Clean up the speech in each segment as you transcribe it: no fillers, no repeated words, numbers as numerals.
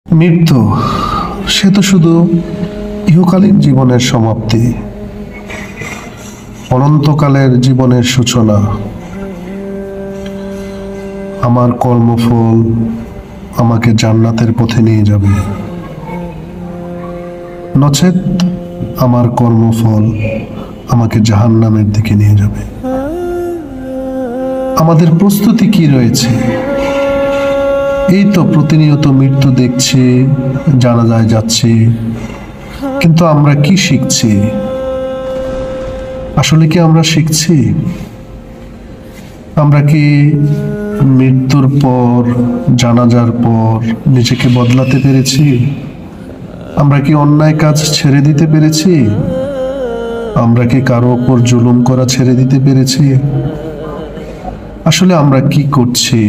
মৃত্যু সে তো শুধু ইহকালীন জীবনের সমাপ্তি, অনন্তকালের জীবনের সূচনা। আমার কর্মফল আমাকে জান্নাতের পথে নিয়ে যাবে, নচেত আমার কর্মফল আমাকে জাহান্নামের দিকে নিয়ে যাবে। আমাদের প্রস্তুতি কি রয়েছে? এই তো প্রতিনিয়ত মৃত্যু দেখছি, জানাজায় যাচ্ছি, কিন্তু আমরা কি শিখছি? আসলে কি আমরা শিখছি? আমরা কি মৃত্যুর পর, জানাজার পর নিজেকে বদলাতে পেরেছি? আমরা কি অন্যায় কাজ ছেড়ে দিতে পেরেছি? আমরা কি কারো ওপর জুলুম করা ছেড়ে দিতে পেরেছি? আসলে আমরা কি করছি?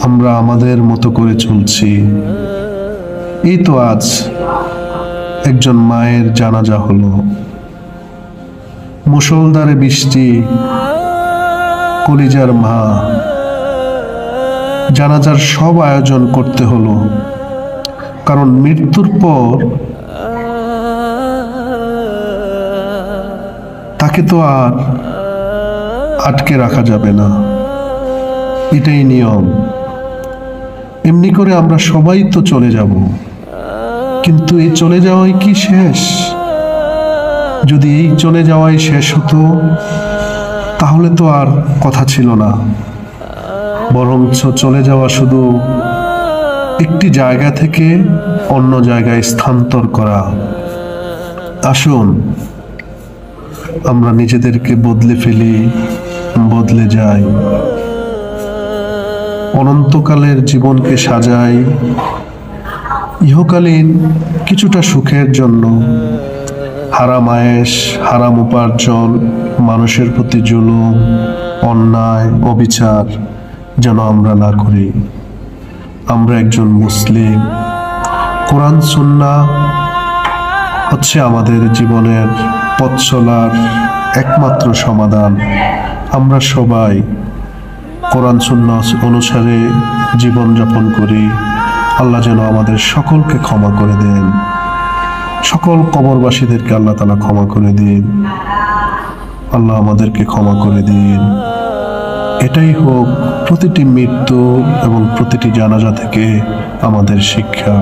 আমরা আমাদের মতো করে চলছি। এই তো আজ একজন মায়ের জানাজা হলো, মুষলধারে বৃষ্টি, কলিজার মা, জানাজার সব আয়োজন করতে হলো, কারণ মৃত্যুর পর তাকে তো আর আটকে রাখা যাবে না, এটাই নিয়ম। এমনি করে আমরা সবাই তো চলে যাব, কিন্তু এই চলে যাওয়াই কি শেষ? যদি এই চলে যাওয়াই শেষ হতো, তাহলে তো আর কথা ছিল না, বরঞ্চ চলে যাওয়া শুধু একটি জায়গা থেকে অন্য জায়গায় স্থানান্তর করা। আসুন আমরা নিজেদেরকে বদলে ফেলি, বদলে যাই, অনন্তকালের জীবনকে সাজাই ইহকালীন কিছুটা সুখের জন্য। হারাম আয়েশ, হারাম উপার্জন, মানুষের প্রতি জুলুম, অন্যায়, অবিচার যেন আমরা না করি। আমরা একজন মুসলিম, কোরআন সুন্নাহ হচ্ছে আমাদের জীবনের পথ চলার একমাত্র সমাধান। আমরা সবাই কোরআন সুন্নাহ অনুসারে জীবনযাপন করি। আল্লাহ যেন আমাদের সকলকে ক্ষমা করে দেন, সকল কবরবাসীদেরকে আল্লাহ তাআলা ক্ষমা করে দিন। আল্লাহ আমাদেরকে ক্ষমা করে দিন। এটাই হোক প্রতিটি মৃত্যু এবং প্রতিটি জানাজা থেকে আমাদের শিক্ষা।